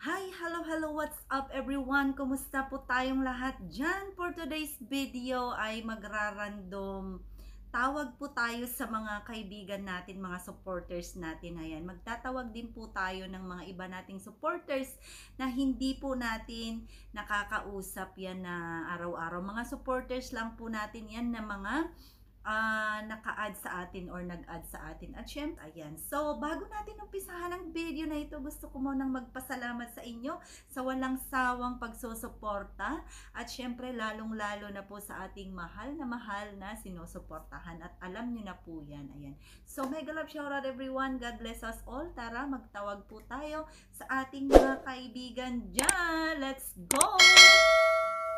Hi, hello, what's up everyone? Kumusta po tayong lahat dyan? For today's video ay magrarandom. Tawag po tayo sa mga kaibigan natin, mga supporters natin. Ayan, magtatawag din po tayo ng mga iba nating supporters na hindi po natin nakakausap yan na araw-araw. Mga supporters lang po natin yan na mga naka-add sa atin or nag-add sa atin. At syempre, ayan. So, bago natin umpisahan ang video na ito, gusto ko munang magpasalamat sa inyo sa walang sawang pagsusuporta. At syempre, lalong-lalo na po sa ating mahal na sinusuportahan. At alam nyo na po yan. Ayan. So, mega love shout out everyone. God bless us all. Tara, magtawag po tayo sa ating mga kaibigan dyan. Let's go!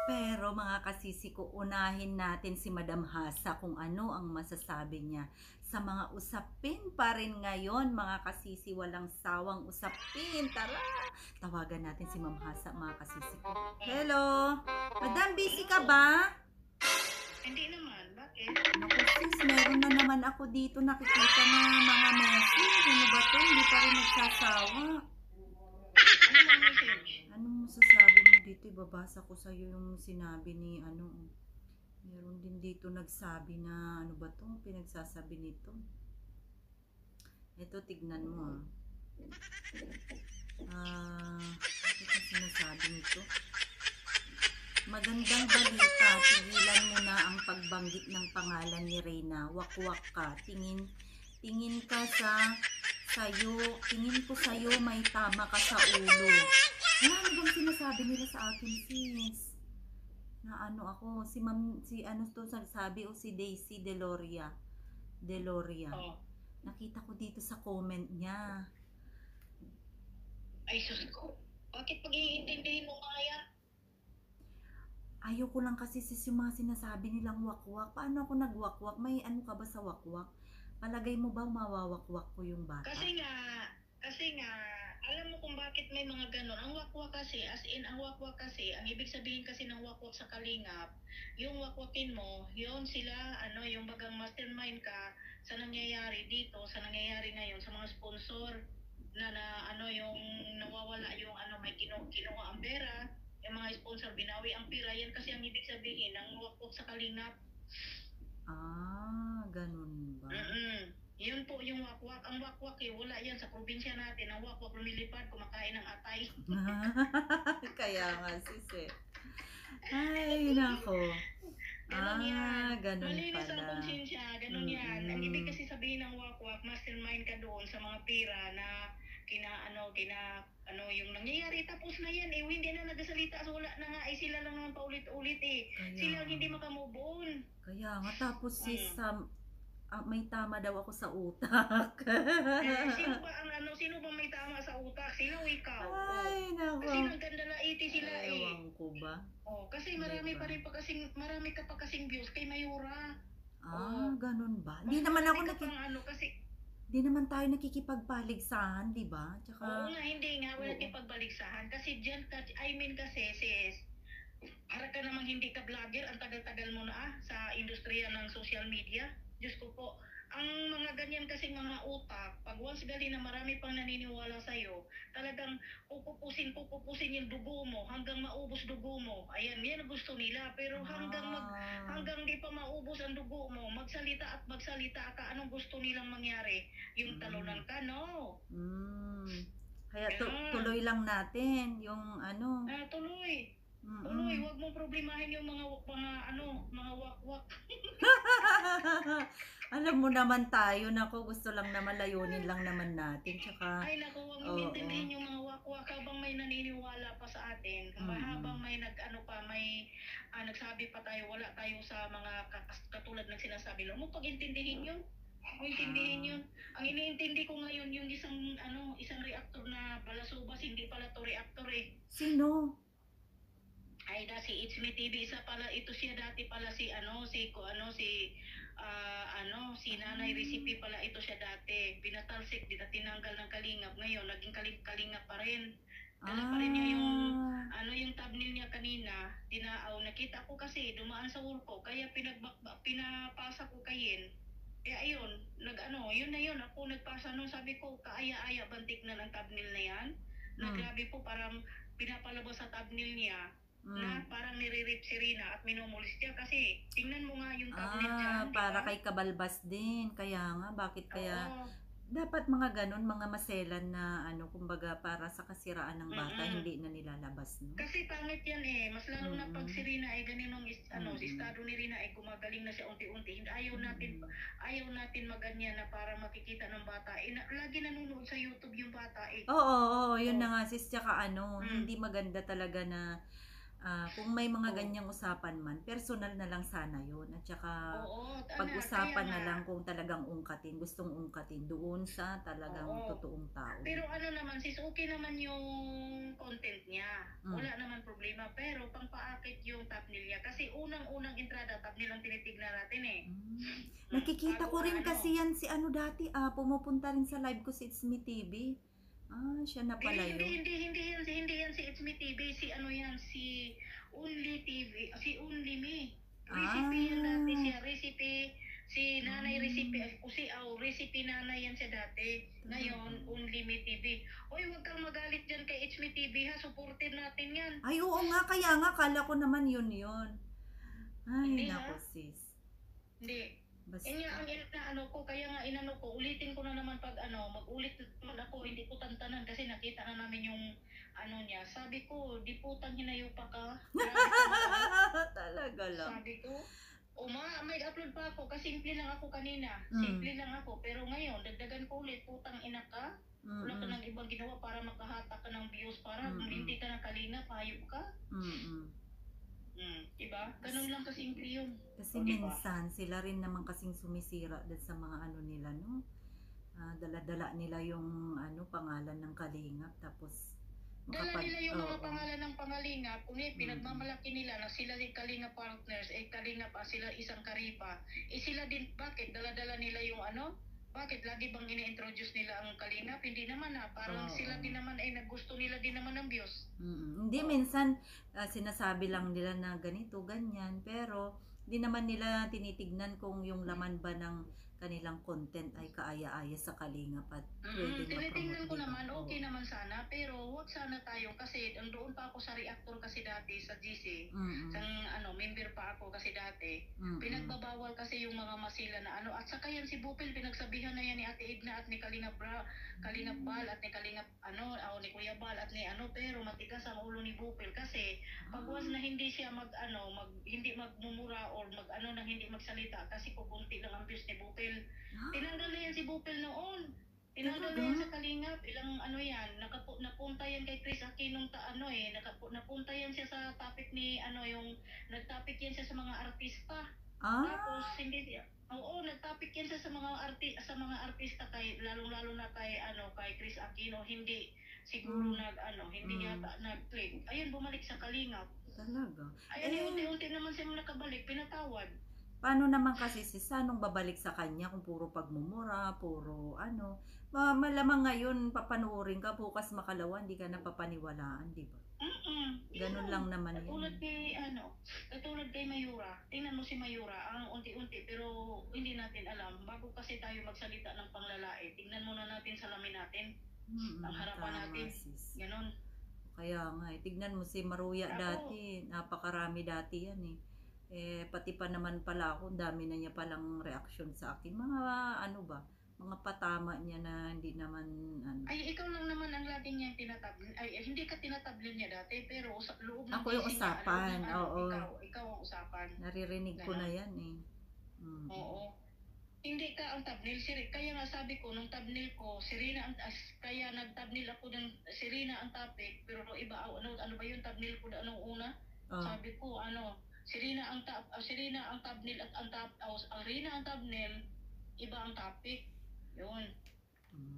Pero mga kasisi ko, unahin natin si Madam Hasa kung ano ang masasabi niya sa mga usapin pa rin ngayon. Mga kasisi, walang sawang usapin. Tara, tawagan natin si Ma'am Hasa, mga kasisi ko. Hello? Madam, busy ka ba? Hindi naman. Bakit? Naku sis, meron na naman ako dito nakikita na mga message. Ano ba to? Hindi pa rin nagsasawa. Ano ang message? Anong masasabi mo dito? Ibabasa ko sa'yo yung sinabi ni meron din dito nagsabi na ano ba to? Pinagsasabi nito. Ito, tignan mo ito sinasabi nito. Magandang balita, tigilan mo na ang pagbanggit ng pangalan ni Reyna. Wakwak ka. Tingin ka tingin ko sa'yo may tama ka sa ulo. Ano bang sinasabi nila sa akin, sis? Na ano ako, si ano to sabi o si Daisy Deloria. Oh. Nakita ko dito sa comment niya. Ay, sus ko. Bakit pag-iintindihin mo mga yan? Ayoko lang kasi sis yung mga sinasabi nilang wakwak. Paano ako nagwakwak? May ano ka ba sa wakwak? Palagay mo ba mawawakwak ko yung bata? Kasi nga, alam mo kung bakit may mga ganon. Ang wakwak kasi, ang wakwak kasi, ang ibig sabihin kasi ng wakwak sa kalingap, yung wakwakin mo, yun sila, yung bagang mastermind ka sa nangyayari dito, sa nangyayari ngayon, sa mga sponsor, yung nawawala yung may kinuha ang pera, yung mga sponsor binawi ang pera, yan kasi ang ibig sabihin ng wakwak sa kalingap. Ganun ba? Yun po yung wakwak. Ang wakwak wala yan sa probinsya natin. Ang wakwak lumilipad, kumakain ng atay. Kaya nga sis eh. Ay, nako. Ganon yan. Ganun Malinis ang pala. konsensya, ganon yan. Ang ibig kasi sabihin ng wakwak, mastermind ka doon sa mga pera na yung nangyayari tapos na yan hindi na nagsalita so wala na nga sila lang naman paulit-ulit sila hindi makamove on. Kaya nga tapos sis may tama daw ako sa utak. Sino ba may tama sa utak? Sino ikaw? Ay, nako. Kasi nagdalaiti sila Ewan ko ba? Kasi marami ka pa kasing views kay Mayura. Ganun ba? Hindi naman ako Di naman tayo nakikipagpaligsahan, di ba? Tsaka oo nga, hindi nga wala nakikipagbaligsahan kasi diyan kasi sis, para ka namang hindi ka vlogger, ang tagal-tagal mo na sa industriya ng social media. Diyos ko po, ang mga ganyan kasi mga utak, pag once gali na marami pang naniniwala sa'yo, talagang pupupusin yung dugo mo hanggang maubos dugo mo. Ayan, yan ang gusto nila. Pero hanggang di pa maubos ang dugo mo, magsalita ka, anong gusto nilang mangyari? Yung talunan ka, no? Kaya tuloy lang natin yung tuloy. Huwag mong problemahin yung mga wakwak. Alam mo naman tayo, nako, gusto lang naman layunin lang naman natin. Tsaka, ay naku, huwag mong intindihin yung mga wakwak habang may naniniwala pa sa atin. Habang may nagsabi pa tayo, wala tayo sa mga katulad ng sinasabi lang mo, pag-intindihin yun. Ang iniintindi ko ngayon yung isang reactor na balasubas, hindi pala to reactor Sino? Ay si It's Me TV, isa pala ito siya dati pala si Nanay Recipe pala ito siya dati. Pinatalsik, tinanggal ng kalingap. Ngayon, naging kalingap pa rin. Dala pa rin niya yung thumbnail niya kanina. Nakita ko kasi, dumaan sa urko. Kaya pinapasa ko kayin. Kaya ayun, yun na yun. Ako nagpasa nun, sabi ko, kaaya-aya bantik na ng thumbnail na yan. na Mm. grabe po parang pinapalabas sa thumbnail niya na Mm. parang nire-rape si Rina at minumulis siya kasi tingnan mo nga yung thumbnail dyan, di Para ba? kay Kabalbas din. Kaya nga, bakit kaya Oo. dapat mga ganon, mga maselan na ano, kumbaga para sa kasiraan ng bata, Mm. hindi na nilalabas, no? Kasi pangit yan eh. Mas lalo na pag si Mm. Rina ay ganinong si Mm. estado ni Rina ay gumagaling na siya unti-unti. Mm. Ayaw natin maganyan na para makikita ng bata. Lagi nanonood sa YouTube yung bata eh. Oo, oo, yun Oh. na nga sis, tsaka ano, Mm. hindi maganda talaga na kung may mga Oh. ganyang usapan man, personal na lang sana yun. At tsaka Oo, pag-usapan kaya na nga. lang kung talagang gustong ungkatin doon sa talagang Oo. totoong tao. Pero ano naman sis, okay naman yung content niya. Mm. Wala naman problema. Pero pangpaakit yung thumbnail niya. Kasi unang-unang entrada, thumbnail ang tinitignan natin eh. Nakikita ko Bago rin ano. kasi yan si ano dati, pumupunta rin sa live ko si It's Me TV. Siya na pala yun. Hindi yan si It's Me TV, si ano yan, si Only TV, si Only Me. Recipe yan dati siya, recipe, si Nanay Recipe, recipe Nanay yan siya dati. Ngayon, Only Me TV. Oy, huwag kang magalit dyan kay It's Me TV ha, supported natin yan. Ay, oo nga, kaya nga, kala ko naman yun. Ay, Hindi, nako ha? sis. Hindi. Basta. Yan nga ang inaano ko, kaya nga inano ko, ulitin ko na naman pag mag-ulit naman ako, hindi ko tantanan kasi nakita na namin yung ano niya. Sabi ko, di putang hinayupa ka. Grabe ka ba? Talaga lang. Sabi ko, may upload pa ako, kasi simple lang ako kanina. Mm. Simple lang ako, pero ngayon, dagdagan ko ulit, putang ina ka. Wala ka Mm-mm. nang ibang ginawa para makahatak ka ng views, para Mm-mm. hindi ka nakalinga, hayop ka. Diba? Ganun lang kasimple yun. Kasi O, diba? minsan, sila rin naman kasing sumisira din sa mga ano nila, no? Dala-dala nila yung pangalan ng Kalingap, tapos Dala nila yung mga oo. pangalan ng pangalingap, kung pinagmamalaki nila na sila si Kalinga Partners, Kalinga pa sila isang Karipa. Sila din, bakit? Dala-dala nila yung bakit? Lagi bang ini-introduce nila ang Kalingap? Hindi naman parang Oo. sila din naman ay naggusto nila din naman ng views. Hindi, minsan sinasabi lang nila na ganito, ganyan, pero di naman nila tinitignan kung yung laman ba ng kanilang content ay kaaya-aya sa Kalingap at pwedeng Tinitingnan ko diba? naman, okay Oo. naman sana, pero huwag sana tayo kasi doon pa ako sa reactor kasi dati sa GC, member pa ako kasi dati, pinagbabawal kasi yung mga masila na at saka yan si Bupil, pinagsabihan na yan ni Ate Edna at ni Kalingap Bal at ni Kalingap ni Kuya Bal at ni pero matigas ang ulo ni Bupil kasi pag was na hindi siya hindi magmumura or na hindi magsalita kasi kukunti lang ang views ni Bupil. Tinanggal na yan si Bupil noon. Tinanggal na yan sa Kalingap. Ilang napunta yan kay Chris Aquino napunta yan siya sa topic ni yung nag-topic yan siya sa mga artista. Tapos hindi nag-topic yan siya sa mga artista kay lalong-lalo na kay Chris Aquino, hindi siguro hindi yata nag-click. Ayun, bumalik sa Kalingap. Talaga. Ayun, unti-unti naman siya nakabalik, pinatawad. Paano naman kasi si Sanong babalik sa kanya kung puro pagmumura, puro malamang ngayon papanoorin ka, bukas makalawa, hindi ka na papaniwalaan, di ba? Ganun lang naman yan. Katulad kay Mayura. Tingnan mo si Mayura, ang unti-unti, pero hindi natin alam. Bago kasi tayo magsalita ng panglalait, tingnan muna natin salamin natin. Ang harapan natin. Sis. Ganon. Kaya nga, tignan mo si Maruya dati, napakarami dati yan eh. Pati pa naman pala ako, dami na niya palang reaksyon sa akin. Mga mga patama niya na hindi naman Ay, ikaw lang naman ang lagi niyang tinatablin. Ay, hindi ka tinatablin niya dati, pero sa loob ng ako yung GC usapan, niya, oo. Ikaw ang usapan. Naririnig ko na yan eh. Oo. Hindi ka ang thumbnail, kaya nga sabi ko, nung thumbnail ko, kaya nag-thumbnail ako ng Serena ang topic, pero iba, ano ba yung thumbnail ko anong una? Sabi ko, Serena ang thumbnail at Rina ang thumbnail, iba ang topic. Yun.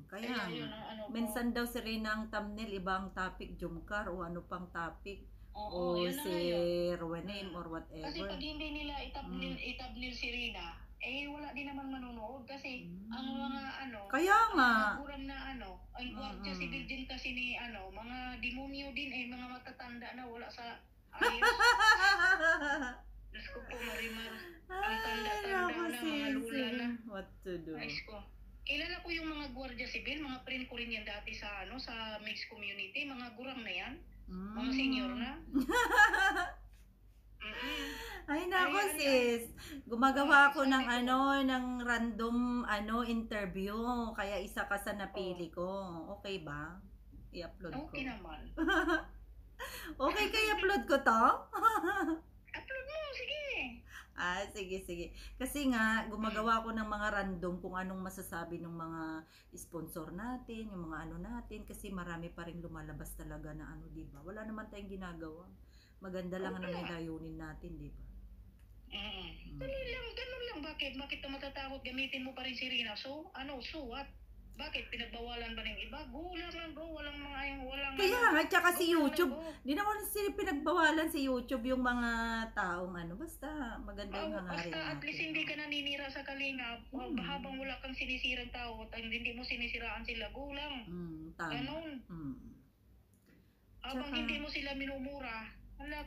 Kaya yun minsan daw si Rina ang thumbnail, iba ang topic, Jumcar o ano pang topic. Oo, o yun si Rowaname or whatever. Kasi pag hindi nila i-thumbnail si Rina, wala din naman manonood kasi ang mga kaya nga guram na ang gwardiya civil din kasi ni mga demonyo din mga matatanda na wala sa ayos. Diyos ko po, Marimar. Ang tanda-tanda na, mga lula na. What to do? Ayos ko. Kilala ko yung mga gwardiya sibil, mga friend ko rin yan dati sa sa mixed community, mga gurang na yan, mga senior Mm. na. Mm. Ay nako Ay, sis, gumagawa ako ng sabi ko, ng random interview, kaya isa ka sa napili ko. Okay ba? I-upload ko. okay naman. Okay kaya upload ko to? Upload mo, sige. Sige, sige. Kasi nga, gumagawa ako ng mga random kung anong masasabi ng mga sponsor natin, yung mga natin, kasi marami pa rin lumalabas talaga na di ba? Wala naman tayong ginagawa. Maganda lang na may layunin natin, di ba? Ganun lang. Bakit ka matatakot? Gamitin mo pa rin si Rina. So, what? Bakit? Pinagbawalan ba ng iba? Go lang lang, go. Walang Kaya nga, tsaka si go lang, YouTube, go. di naman sila pinagbawalan si YouTube yung mga taong basta maganda yung hangarin Basta at least hindi natin. ka naninira sa kalingap. Habang wala kang sinisirang tao at hindi mo sinisiraan sila, go lang. Tama. Ganun. Habang Tsaka, hindi mo sila minumura, wala